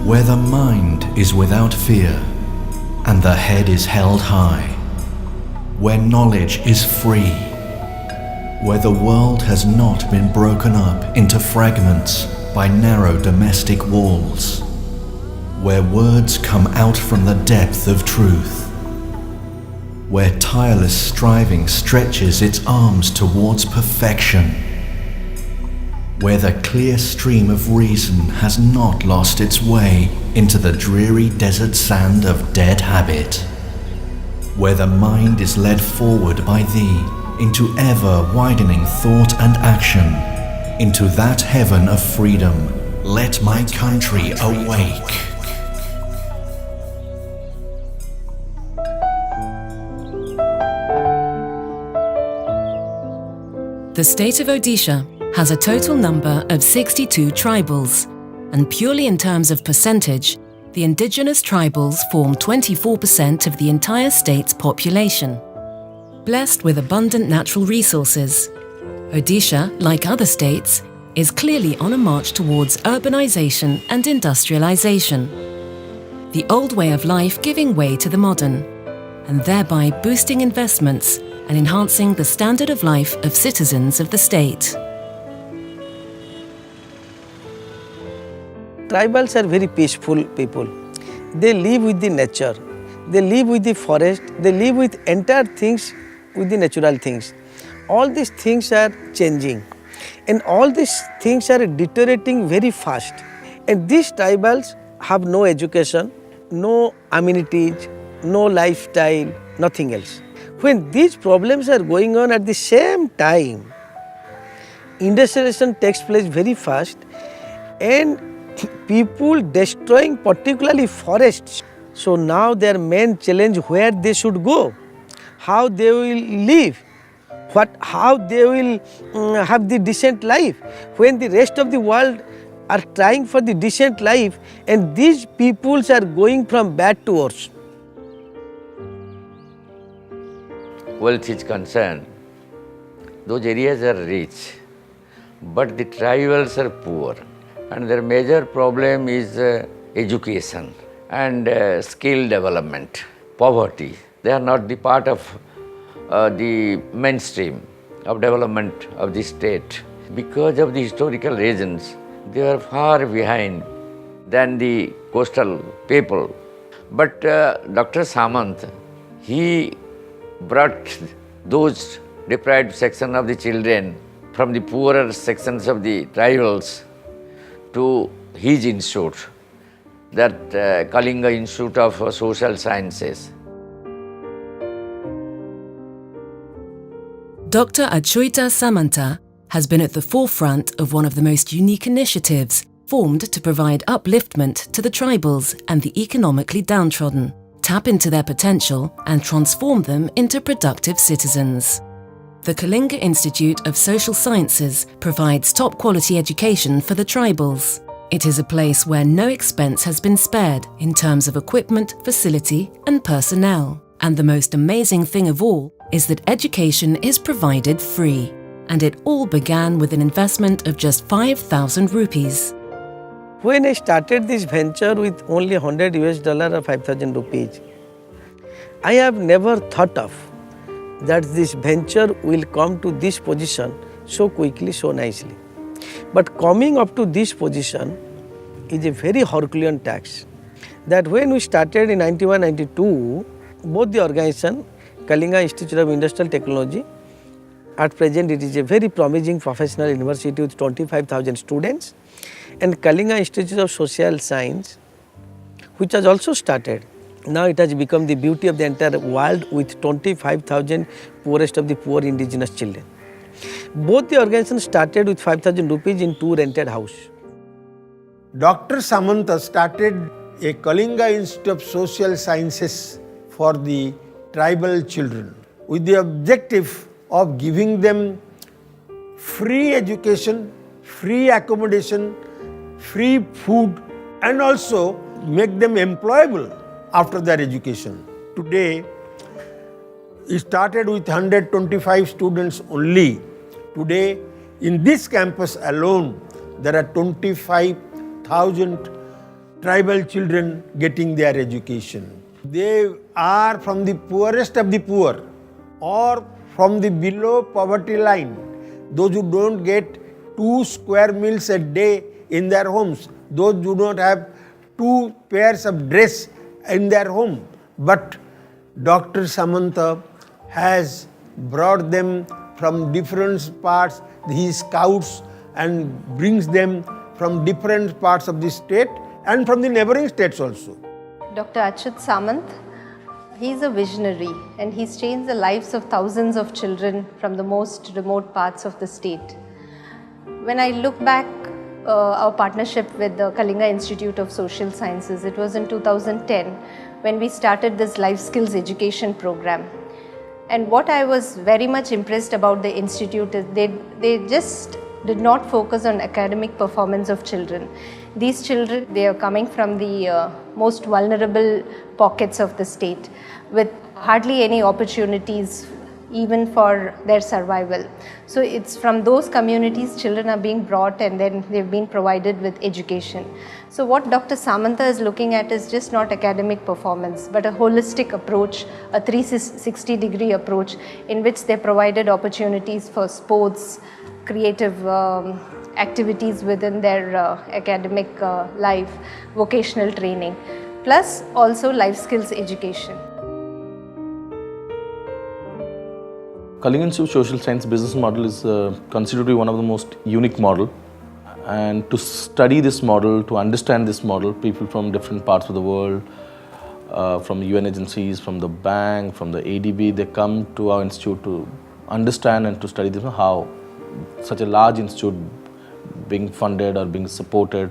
where the mind is without fear and the head is held high, where knowledge is free, where the world has not been broken up into fragments by narrow domestic walls, where words come out from the depth of truth, where tireless striving stretches its arms towards perfection, where the clear stream of reason has not lost its way into the dreary desert sand of dead habit, where the mind is led forward by thee into ever-widening thought and action, into that heaven of freedom. Let my country awake. The state of Odisha has a total number of 62 tribals, and purely in terms of percentage, the indigenous tribals form 24% of the entire state's population. Blessed with abundant natural resources, Odisha, like other states, is clearly on a march towards urbanization and industrialization, the old way of life giving way to the modern, and thereby boosting investments and enhancing the standard of life of citizens of the state. Tribals are very peaceful people. They live with the nature, they live with the forest, they live with entire things, with the natural things. All these things are changing and all these things are deteriorating very fast. And these tribals have no education, no amenities, no lifestyle, nothing else. When these problems are going on at the same time, industrialization takes place very fast and people destroying particularly forests. So now their main challenge where they should go, how they will live, how they will have the decent life when the rest of the world are trying for the decent life and these peoples are going from bad to worse. Wealth is concerned, those areas are rich, but the tribals are poor, and their major problem is education and skill development, poverty. They are not the part of the mainstream of development of the state. Because of the historical reasons, they are far behind than the coastal people. But Dr. Samanta, he brought those deprived section of the children from the poorer sections of the tribals to his institute, that Kalinga Institute of Social Sciences. Dr. Achyuta Samanta has been at the forefront of one of the most unique initiatives formed to provide upliftment to the tribals and the economically downtrodden, tap into their potential and transform them into productive citizens. The Kalinga Institute of Social Sciences provides top-quality education for the tribals. It is a place where no expense has been spared in terms of equipment, facility and personnel. And the most amazing thing of all is that education is provided free. And it all began with an investment of just 5,000 rupees. When I started this venture with only $100 or 5,000 rupees, I have never thought of that this venture will come to this position so quickly, so nicely. But coming up to this position is a very Herculean task. That when we started in 91-92, both the organization, Kalinga Institute of Industrial Technology, at present it is a very promising professional university with 25,000 students, and Kalinga Institute of Social Science, which has also started. Now it has become the beauty of the entire world with 25,000 poorest of the poor indigenous children. Both the organizations started with 5,000 rupees in 2 rented house. Dr. Samanta started a Kalinga Institute of Social Sciences for the tribal children with the objective of giving them free education, free accommodation, free food and also make them employable after their education. Today, it started with 125 students only. Today, in this campus alone, there are 25,000 tribal children getting their education. They are from the poorest of the poor or from the below poverty line. Those who don't get 2 square meals a day in their homes, those who do not have 2 pairs of dress in their home. But Dr. Samanta has brought them from different parts, he scouts and brings them from different parts of the state and from the neighboring states also. Dr. Achyuta Samant, he is a visionary and he's changed the lives of thousands of children from the most remote parts of the state. When I look back our partnership with the Kalinga Institute of Social Sciences, it was in 2010 when we started this life skills education program. And what I was very much impressed about the institute is they just did not focus on academic performance of children. These children, they are coming from the most vulnerable pockets of the state with hardly any opportunities even for their survival. So it's from those communities children are being brought and then they've been provided with education. So what Dr. Samanta is looking at is just not academic performance but a holistic approach, a 360-degree approach in which they provided opportunities for sports, creative activities within their academic life, vocational training, plus also life skills education. Kalinga Institute of Social Science business model is considered to be one of the most unique model. And to study this model, to understand this model, people from different parts of the world, from UN agencies, from the bank, from the ADB, they come to our institute to understand and to study this, how such a large institute being funded or being supported.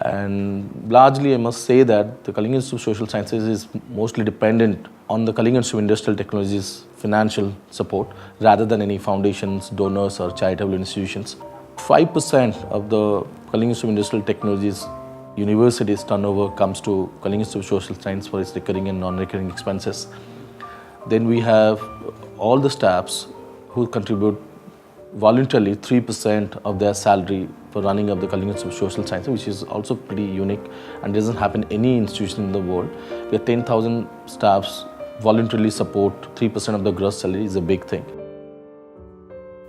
And largely I must say that the Kalinga Institute of Social Sciences is mostly dependent on the Kalinga Institute of Industrial Technologies financial support rather than any foundations, donors or charitable institutions. 5% of the Kalinga Institute of Industrial Technologies university's turnover comes to Kalinga Institute of Social Science for its recurring and non-recurring expenses. Then we have all the staffs who contribute voluntarily 3% of their salary for running up the Kalinga Institute of Social Sciences, which is also pretty unique and doesn't happen in any institution in the world. We have 10,000 staffs voluntarily support 3% of the gross salary is a big thing.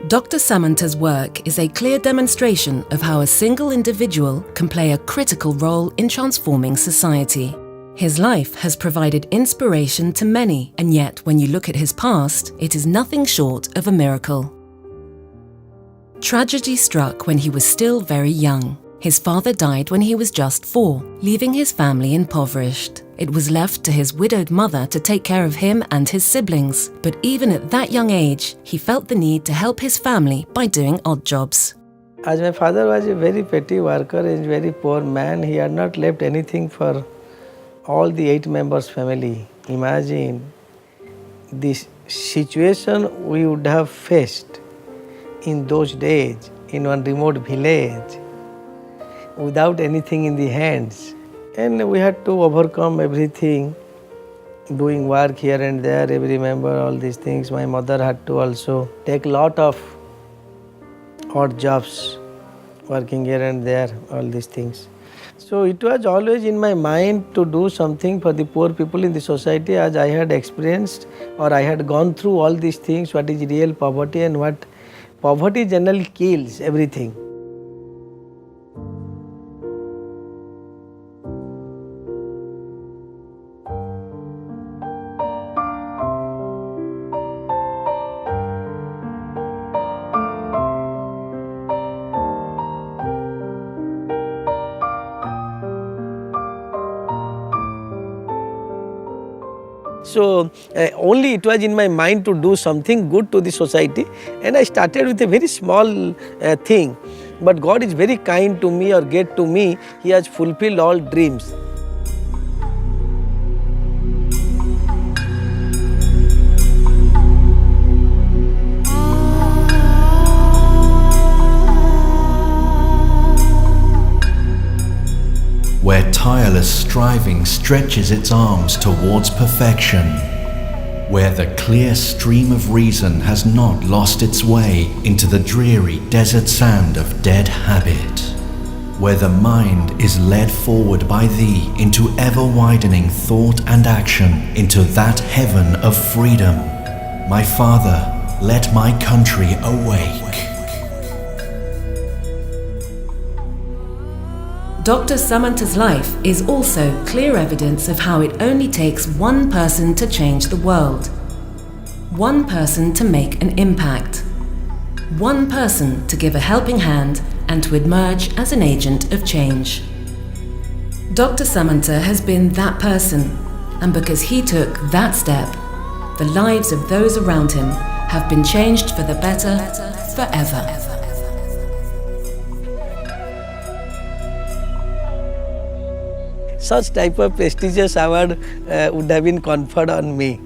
Dr. Samanta's work is a clear demonstration of how a single individual can play a critical role in transforming society. His life has provided inspiration to many, and yet when you look at his past, it is nothing short of a miracle. Tragedy struck when he was still very young. His father died when he was just 4, leaving his family impoverished. It was left to his widowed mother to take care of him and his siblings, but even at that young age, he felt the need to help his family by doing odd jobs. As my father was a very petty worker and very poor man, he had not left anything for all the 8 members' family. Imagine this situation we would have faced in those days in one remote village without anything in the hands. And we had to overcome everything, doing work here and there, every member, all these things. My mother had to also take a lot of odd jobs, working here and there, all these things. So it was always in my mind to do something for the poor people in the society, as I had experienced or I had gone through all these things, what is real poverty and what poverty generally kills everything. So only it was in my mind to do something good to the society, and I started with a very small thing. But God is very kind to me or great to me. He has fulfilled all dreams. Where tireless striving stretches its arms towards perfection, where the clear stream of reason has not lost its way into the dreary desert sand of dead habit, where the mind is led forward by thee into ever-widening thought and action into that heaven of freedom. My Father, let my country awake. Dr. Samanta's life is also clear evidence of how it only takes one person to change the world. One person to make an impact. One person to give a helping hand and to emerge as an agent of change. Dr. Samanta has been that person, and because he took that step, the lives of those around him have been changed for the better forever. Such type of prestigious award would have been conferred on me.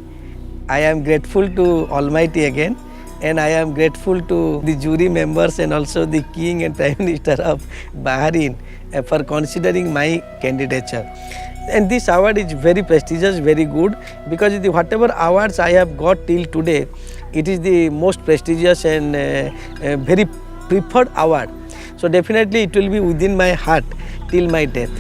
I am grateful to Almighty again, and I am grateful to the jury members and also the King and Prime Minister of Bahrain for considering my candidature. And this award is very prestigious, very good, because whatever awards I have got till today, it is the most prestigious and very preferred award. So definitely it will be within my heart till my death.